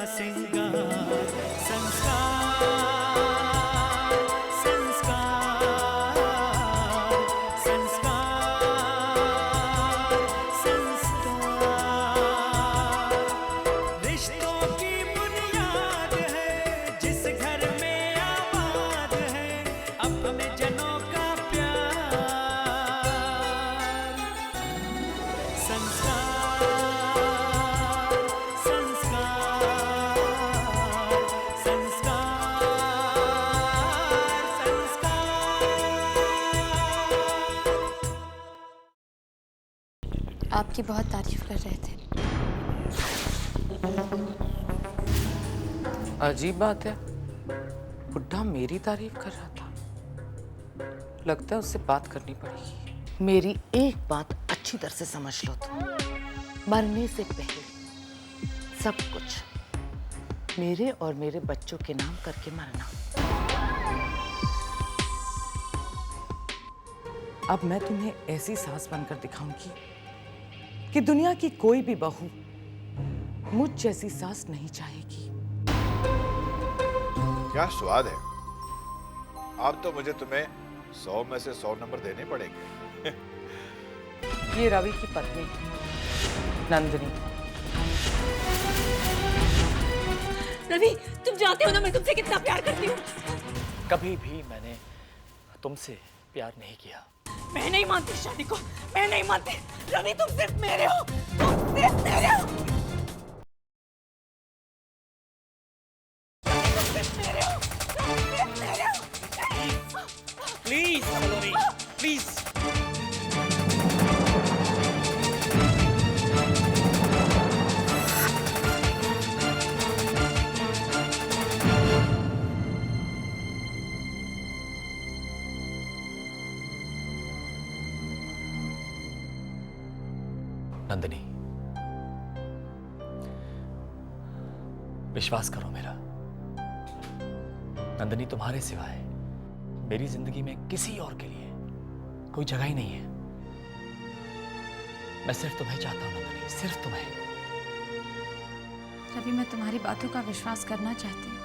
सिंगार। संस्कार संस्कार संस्कार संस्कार रिश्तों की बुनियाद है जिस घर में आबाद है अपने जनों का प्यार। संस्कार संस्कार आपकी बहुत तारीफ कर रहे थे। अजीब बात है, बुड्ढा मेरी तारीफ कर रहा था। लगता है उससे बात करनी पड़ेगी। मेरी एक बात अच्छी तरह से समझ लो तुम, मरने से पहले सब कुछ मेरे और मेरे बच्चों के नाम करके मरना। अब मैं तुम्हें ऐसी सास बनकर दिखाऊंगी कि दुनिया की कोई भी बहू मुझ जैसी सास नहीं चाहेगी। क्या स्वाद है। अब तो मुझे तुम्हें 100 में से 100 नंबर देने पड़ेंगे। ये रवि की पत्नी नंदिनी। रवि, तुम जानते हो ना मैं तुमसे कितना प्यार करती हूँ। कभी भी मैंने तुमसे प्यार नहीं किया। मैं नहीं मानती शादी को, मैं नहीं मानती। रवि, तुम सिर्फ मेरे हो, तुम सिर्फ मेरे हो। Please Saloni, please. नंदिनी, विश्वास करो मेरा। नंदिनी, तुम्हारे सिवाय मेरी जिंदगी में किसी और के लिए कोई जगह ही नहीं है। मैं सिर्फ तुम्हें चाहता हूं नंदिनी, सिर्फ तुम्हें। रवि, मैं तुम्हारी बातों का विश्वास करना चाहती हूँ,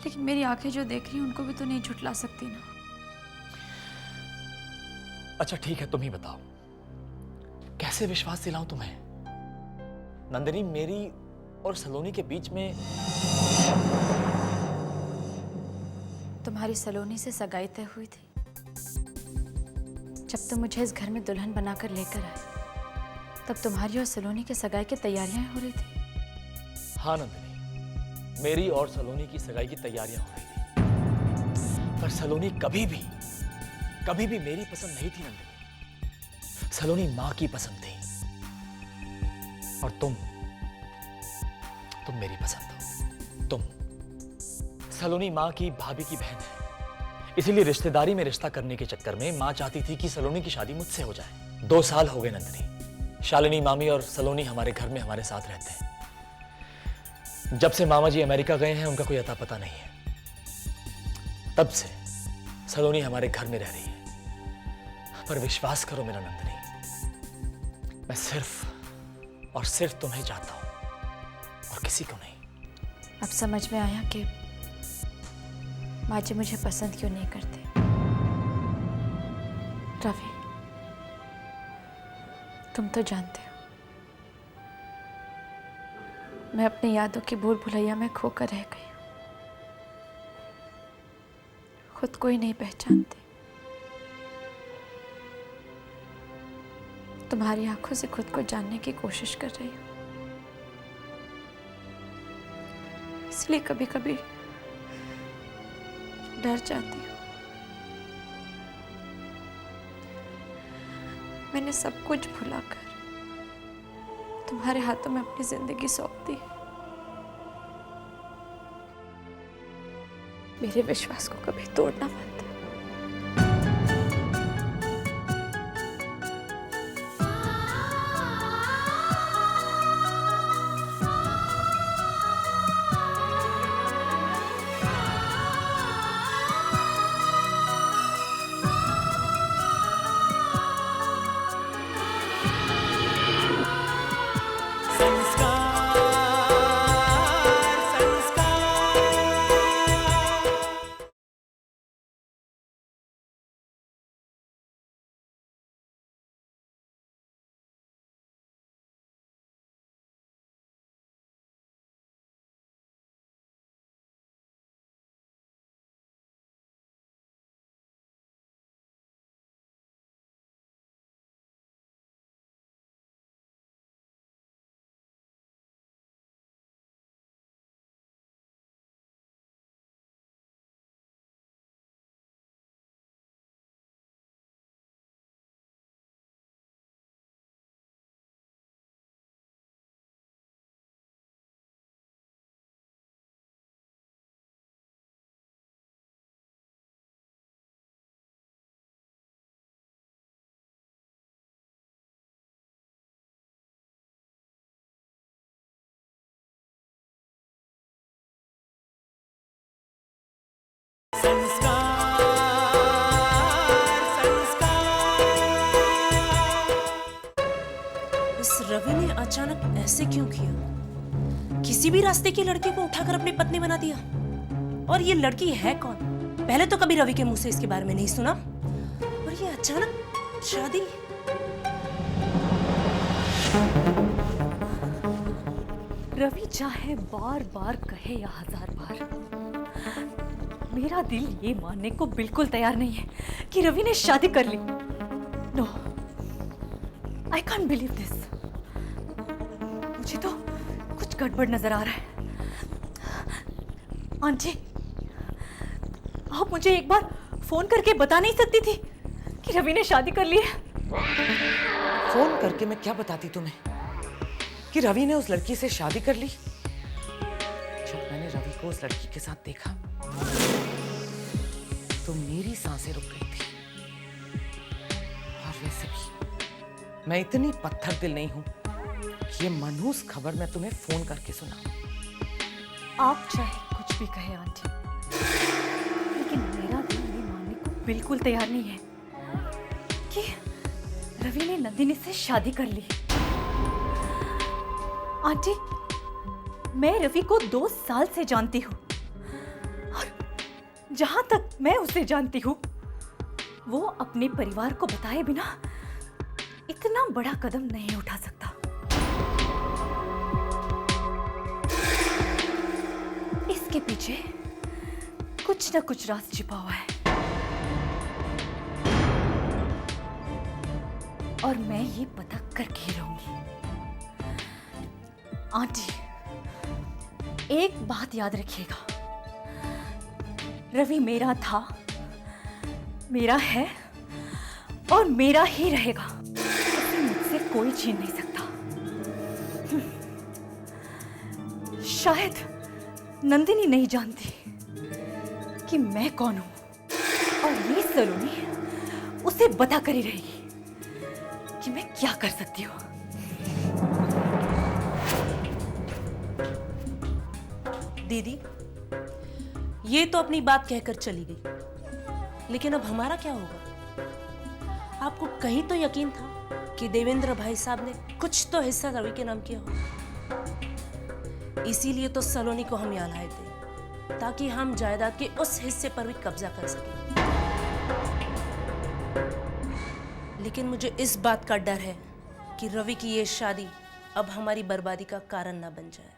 लेकिन मेरी आंखें जो देख रही हैं उनको भी तो नहीं झुठला सकती ना। अच्छा ठीक है, तुम ही बताओ कैसे विश्वास दिलाऊं तुम्हें। नंदिनी, मेरी और सलोनी के बीच में तुम्हारी सलोनी से सगाई तय हुई थी जब तुम मुझे इस घर में दुल्हन बनाकर लेकर आए, तब तुम्हारी और सलोनी की सगाई की तैयारियां हो रही थी। हाँ नंदिनी, मेरी और सलोनी की सगाई की तैयारियां हो रही थी, पर सलोनी कभी भी मेरी पसंद नहीं थी नंदिनी। सलोनी मां की पसंद थी और तुम मेरी पसंद हो। तुम सलोनी मां की भाभी की बहन है, इसीलिए रिश्तेदारी में रिश्ता करने के चक्कर में मां चाहती थी कि सलोनी की शादी मुझसे हो जाए। 2 साल हो गए नंदिनी, शालिनी मामी और सलोनी हमारे घर में हमारे साथ रहते हैं। जब से मामा जी अमेरिका गए हैं उनका कोई अता पता नहीं है, तब से सलोनी हमारे घर में रह रही है। पर विश्वास करो मेरा नंदिनी, मैं सिर्फ और सिर्फ तुम्हें चाहता हूं और किसी को नहीं। अब समझ में आया कि माँ जी मुझे पसंद क्यों नहीं करते। रवि, तुम तो जानते हो मैं अपनी यादों की भूल भुलैया में खोकर रह गई हूँ। खुद को ही नहीं पहचानती। तुम्हारी आंखों से खुद को जानने की कोशिश कर रही हूँ, इसलिए कभी कभी डर जाती हूँ। मैंने सब कुछ भुलाकर तुम्हारे हाथों में अपनी जिंदगी सौंप दी। मेरे विश्वास को कभी तोड़ना मत। संस्कार संस्कार संस्कार। इस रवि ने अचानक ऐसे क्यों किया? किसी भी रास्ते की लड़की को उठाकर अपनी पत्नी बना दिया। और ये लड़की है कौन? पहले तो कभी रवि के मुंह से इसके बारे में नहीं सुना, और ये अचानक शादी। रवि चाहे बार बार कहे या 1000 बार, मेरा दिल ये मानने को बिल्कुल तैयार नहीं है कि रवि ने शादी कर ली। No, I can't believe this. मुझे तो कुछ गड़बड़ नजर आ रहा है। आंटी, आप मुझे एक बार फोन करके बता नहीं सकती थी कि रवि ने शादी कर ली है? फोन करके मैं क्या बताती तुम्हें कि रवि ने उस लड़की से शादी कर ली? जब मैंने रवि को उस लड़की के साथ देखा तो मेरी सांसें रुक गई थी। और वैसे भी मैं इतनी पत्थर दिल नहीं हूं कि ये मनहूस खबर मैं तुम्हें फोन करके सुनाऊं। आप चाहे कुछ भी कहे आंटी, लेकिन मेरा दिल ये मानने को बिल्कुल तैयार नहीं है कि रवि ने नंदिनी से शादी कर ली। आंटी, मैं रवि को 2 साल से जानती हूँ, और जहां तक मैं उसे जानती हूँ, वो अपने परिवार को बताए बिना इतना बड़ा कदम नहीं उठा सकता। इसके पीछे कुछ न कुछ राज छिपा हुआ है, और मैं ये पता करके ही रहूंगी। आंटी, एक बात याद रखिएगा, रवि मेरा था, मेरा है और मेरा ही रहेगा। उसे मुझसे कोई छीन नहीं सकता। शायद नंदिनी नहीं जानती कि मैं कौन हूं, और ये सलोनी उसे बता कर ही रहेगी कि मैं क्या कर सकती हूँ। दीदी, ये तो अपनी बात कहकर चली गई, लेकिन अब हमारा क्या होगा? आपको कहीं तो यकीन था कि देवेंद्र भाई साहब ने कुछ तो हिस्सा रवि के नाम किया हो। इसीलिए तो सलोनी को हम यहाँ लाए थे, ताकि हम जायदाद के उस हिस्से पर भी कब्जा कर सकें। लेकिन मुझे इस बात का डर है कि रवि की ये शादी अब हमारी बर्बादी का कारण ना बन जाए।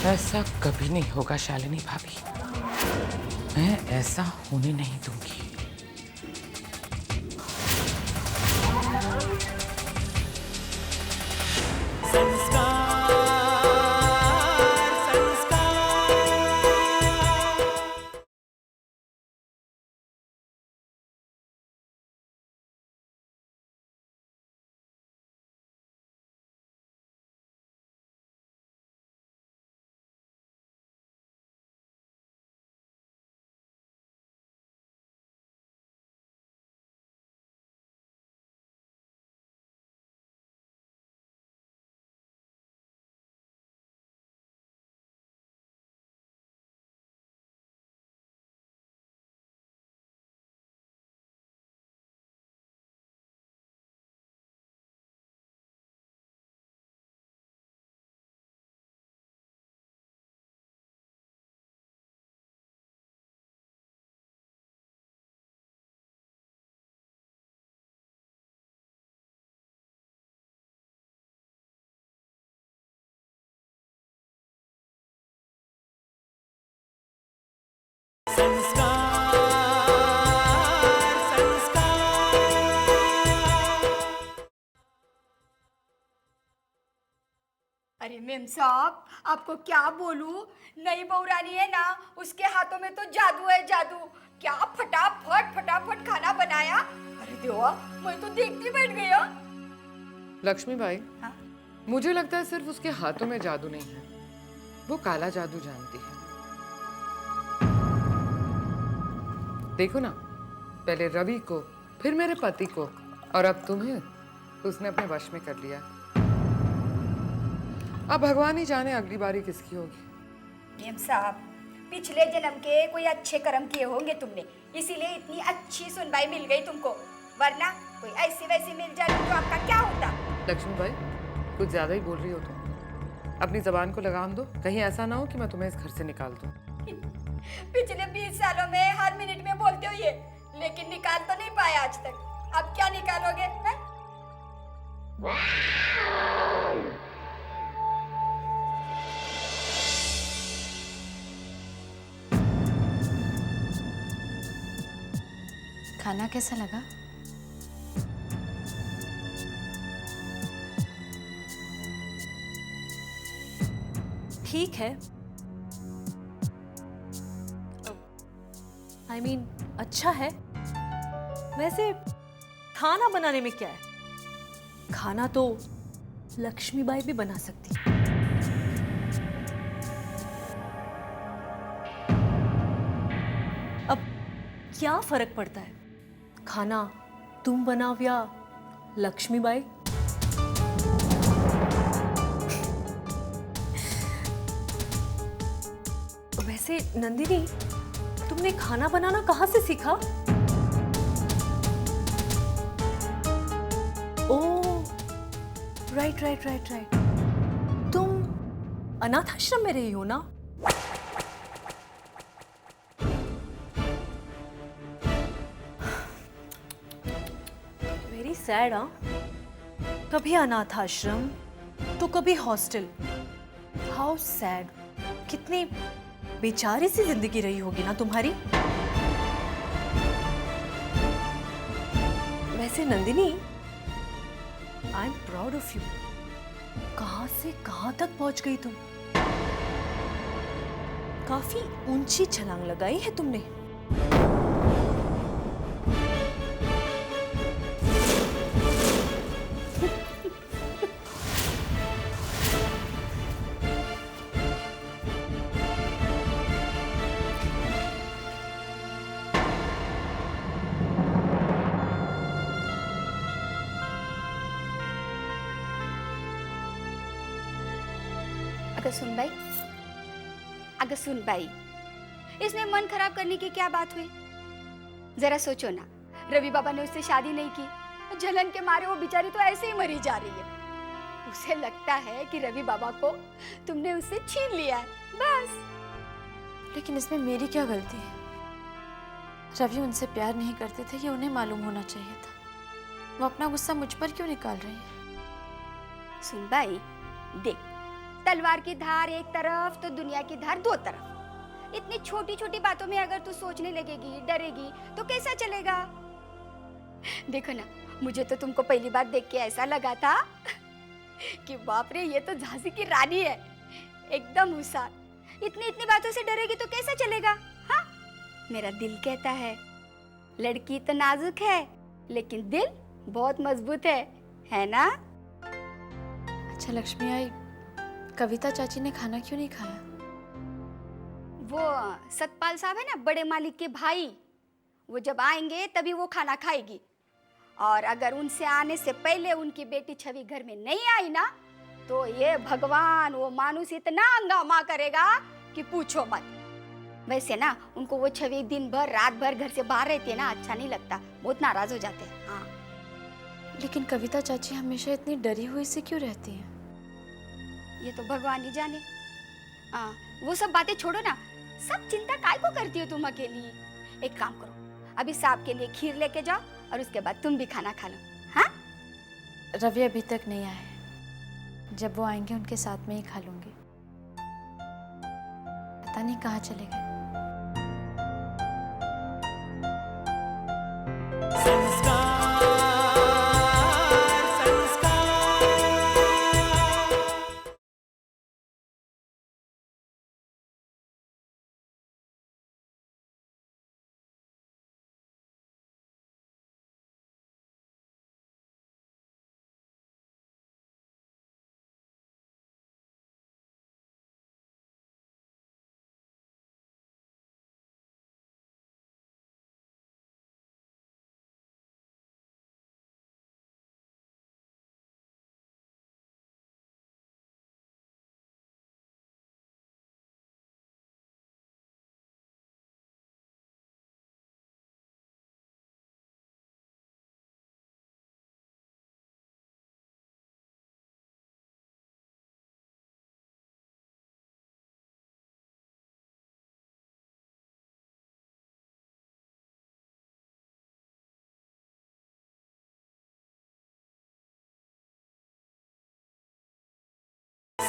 ऐसा कभी नहीं होगा शालिनी भाभी, मैं ऐसा होने नहीं दूंगी। संस्कार संस्कार। अरे मेम साहब, आपको क्या बोलूं, नई बहू रानी है ना, उसके हाथों में तो जादू है जादू। क्या फटाफट फटाफट खाना बनाया। अरे देवा, मैं तो देखती बैठ गई। लक्ष्मी बाई, हाँ? मुझे लगता है सिर्फ उसके हाथों में जादू नहीं है, वो काला जादू जानती है। देखो ना, पहले रवि को, फिर मेरे पति को, और अब तुम्हें उसने अपने वश में कर लिया। अब भगवान ही जाने अगली बारी किसकी होगी। मेम साहब, पिछले जन्म के कोई अच्छे कर्म किए होंगे तुमने, इसीलिए इतनी अच्छी सुनवाई मिल गई तुमको, वरना कोई ऐसी वैसी मिल जाती तो आपका क्या होता। लक्ष्मी भाई, कुछ ज्यादा ही बोल रही हो तुम। अपनी जबान को लगाम दो, कहीं ऐसा ना हो कि मैं तुम्हें इस घर से निकाल दूं। पिछले 20 सालों में हर मिनट में बोलते हो ये, लेकिन निकाल तो नहीं पाए आज तक। अब क्या निकालोगे है? खाना कैसा लगा? ठीक है। I mean, अच्छा है। वैसे खाना बनाने में क्या है? खाना तो लक्ष्मीबाई भी बना सकती है। अब क्या फर्क पड़ता है, खाना तुम बनाओ या लक्ष्मीबाई? वैसे नंदिनी, तुमने खाना बनाना कहाँ से सीखा? ओह, राइट राइट राइट राइट, तुम अनाथ आश्रम में रही हो ना? Very sad. हाँ, कभी अनाथ आश्रम तो कभी हॉस्टल। How sad. कितनी बेचारी सी जिंदगी रही होगी ना तुम्हारी। वैसे Nandini, I am proud of you. कहां से कहां तक पहुंच गई तुम। काफी ऊंची छलांग लगाई है तुमने। अगर सुन भाई, इसमें मन खराब करने की क्या बात हुई? जरा सोचो ना, रवि बाबा ने उससे शादी नहीं की, जलन के मारे वो बेचारी तो ऐसे ही मरी जा रही है। उसे लगता है कि रवि बाबा को तुमने उससे छीन लिया है, बस। लेकिन इसमें मेरी क्या गलती है? रवि उनसे प्यार नहीं करते थे, ये उन्हें मालूम होना चाहिए था। वो अपना गुस्सा मुझ पर क्यों निकाल रही है? सुन भाई, देख, तलवार की धार एक तरफ तो दुनिया की धार दो तरफ। इतनी छोटी छोटी बातों में अगर तू सोचने लगेगी, डरेगी, तो कैसा चलेगा? देखो ना, मुझे तो तुमको पहली बार देख के ऐसा लगा था कि बाप रे, ये तो झांसी की रानी है, एकदम हुशार। इतनी इतनी बातों से डरेगी तो कैसा चलेगा? हाँ, मेरा दिल कहता है, लड़की तो नाजुक है लेकिन दिल बहुत मजबूत है ना? अच्छा लक्ष्मी आई, कविता चाची ने खाना क्यों नहीं खाया? वो सतपाल साहब है ना, बड़े मालिक के भाई, वो जब आएंगे तभी वो खाना खाएगी। और अगर उनसे आने से पहले उनकी बेटी छवि घर में नहीं आई ना, तो ये भगवान, वो मानुस इतना हंगामा करेगा कि पूछो मत। वैसे ना, उनको वो छवि दिन भर रात भर घर से बाहर रहती है ना, अच्छा नहीं लगता, बहुत नाराज हो जाते हैं। हाँ, लेकिन कविता चाची हमेशा इतनी डरी हुई से क्यों रहती है? ये तो भगवान ही जाने। वो सब बातें छोड़ो ना, सब चिंता काय को करती हो तुम अकेली? एक काम करो, अभी साहब के लिए खीर लेके जाओ और उसके बाद तुम भी खाना खा लो। हाँ, रवि अभी तक नहीं आए, जब वो आएंगे उनके साथ में ही खा लूंगी। पता नहीं कहाँ चले गए।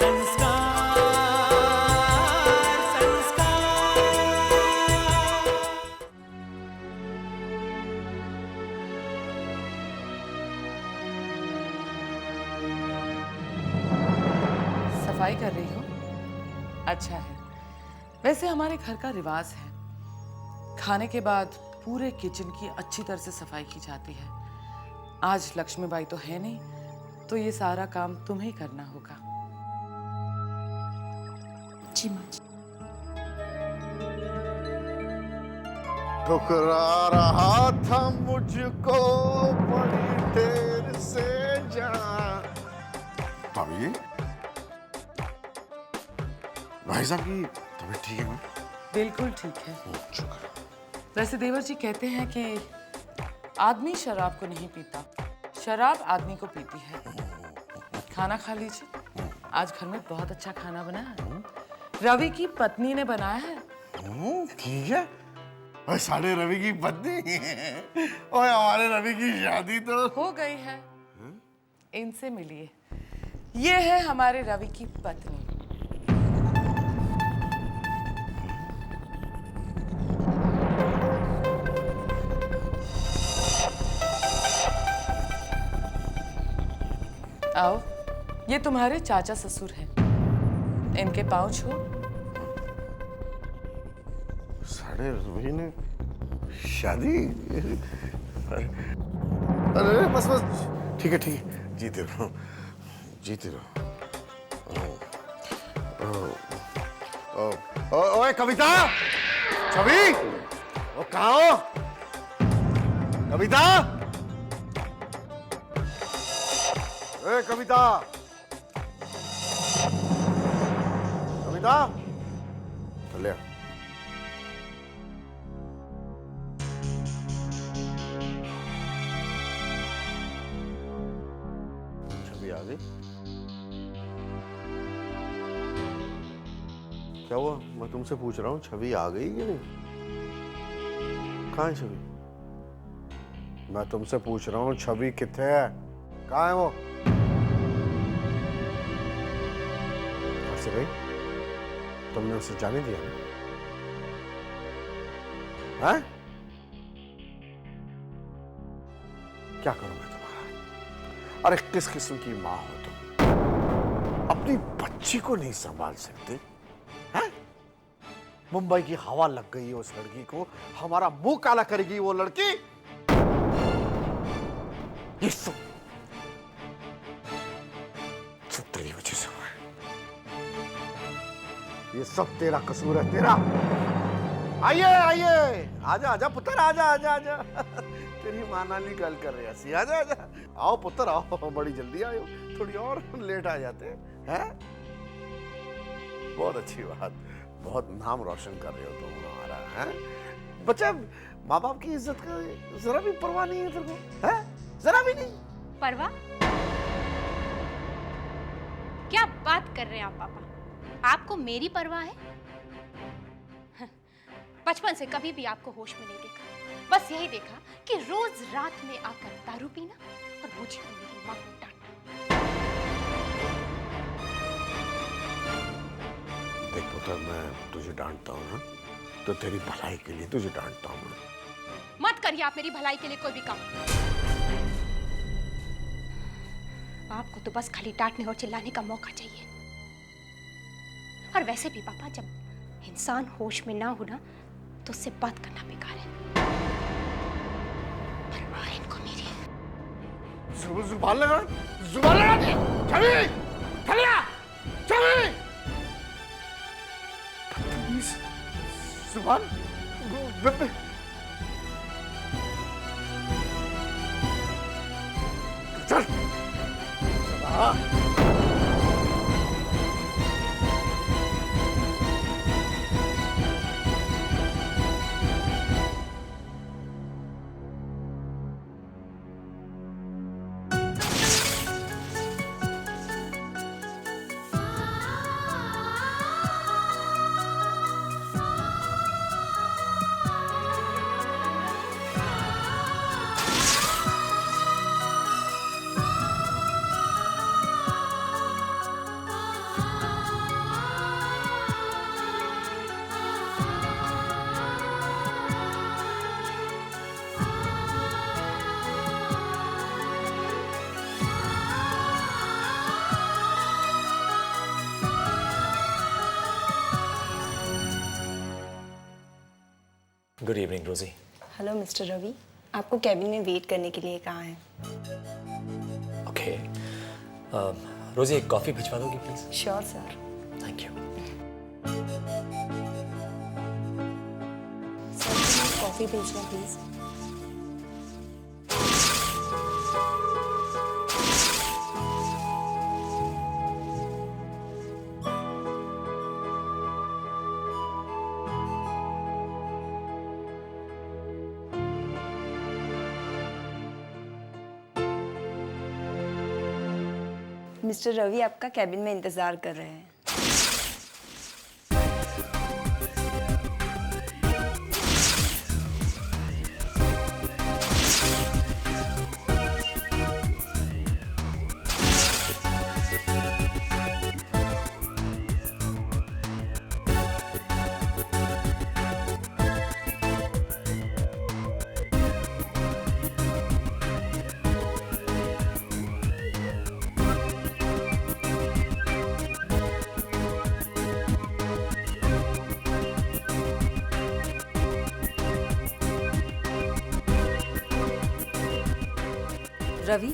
संस्कार संस्कार सफाई कर रही हो? अच्छा है। वैसे हमारे घर का रिवाज है, खाने के बाद पूरे किचन की अच्छी तरह से सफाई की जाती है। आज लक्ष्मीबाई तो है नहीं, तो ये सारा काम तुम्हें ही करना होगा। जी माँ जी। ठुकरा रहा था मुझको बड़ी देर से जान। भाभी, भाई साहब की तबीयत ठीक है ना? बिल्कुल ठीक है। शुक्र। वैसे देवर जी कहते हैं कि आदमी शराब को नहीं पीता, शराब आदमी को पीती है। खाना खा लीजिए, आज घर में बहुत अच्छा खाना बना है, रवि की पत्नी ने बनाया है। ठीक है। और साढ़े रवि की पत्नी और हमारे रवि की शादी तो हो गई है। इनसे मिलिए, ये है हमारे रवि की पत्नी। आओ, ये तुम्हारे चाचा ससुर हैं, इनके पाँव छू। साढ़े रवि ने शादी? अरे बस बस, ठीक है ठीक है, जीते रहो जीते रहो। ओए कविता, छवि, ओ कहाँ हो? कविता, ए कविता, कविता, चले आ। छवि आ गई? क्या हुआ? मैं तुमसे पूछ रहा हूँ, छवि आ गई कि नहीं? कहाँ है छवि? मैं तुमसे पूछ रहा हूँ, छवि किथे है? कहाँ है वो? कैसे गई? तुमने उसे जाने दिया ना? हैं? क्या करूं मैं तुम्हारा? अरे किस किस्म की माँ हो तुम? अपनी बच्ची को नहीं संभाल सकते हैं? मुंबई की हवा लग गई है उस लड़की को, हमारा मुंह काला करेगी वो लड़की। ये सब तेरी वजह से हुआ है। ये सब तेरा कसूर है, तेरा। आइए आइए, आजा आजा पुत्र, आजा आजा आजा। तेरी माँ नानी गल कर रही है, आजा आजा। आओ पुत्र आओ, बड़ी जल्दी आयो, थोड़ी और लेट आ जाते हैं। बहुत अच्छी बात, बहुत नाम रोशन कर रहे हो तुम हमारा, हैं? बच्चा, माँ बाप की इज्जत का जरा भी परवाह नहीं है तेरे को, हैं? जरा भी नहीं। परवाह? क्या बात कर रहे हैं आप पापा? आपको मेरी परवाह है? बचपन से कभी भी आपको होश में नहीं देखा, बस यही देखा कि रोज रात में आकर दारू पीना और मुझे और मेरी माँ को डांटना। देख पुत्र, मैं तुझे डांटता हूँ ना, तो तेरी भलाई के लिए तुझे डांटता हूँ मैं। मत करिए आप मेरी भलाई के लिए कोई भी काम। आपको तो बस खाली डांटने और चिल्लाने का मौका चाहिए। और वैसे भी पापा, जब इंसान होश में ना हो ना, तो उससे बात करना बेकार है। परवाह है इनको मेरी। जुबान लगा, जुबान लगा दे। छवि, खलिया, छवि। जुबान, चल। गुड इवनिंग रोजी। हेलो मिस्टर रवि, आपको कैबिन में वेट करने के लिए कहा है। ओके रोजी, एक कॉफ़ी भिजवा दोगी please? Sure sir. Thank you. Sir coffee भेजना प्लीज। मिस्टर रवि आपका कैबिन में इंतजार कर रहे हैं। रवि,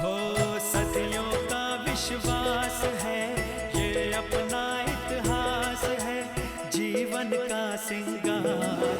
हो सदियों का विश्वास है, ये अपना इतिहास है, जीवन का सिंगार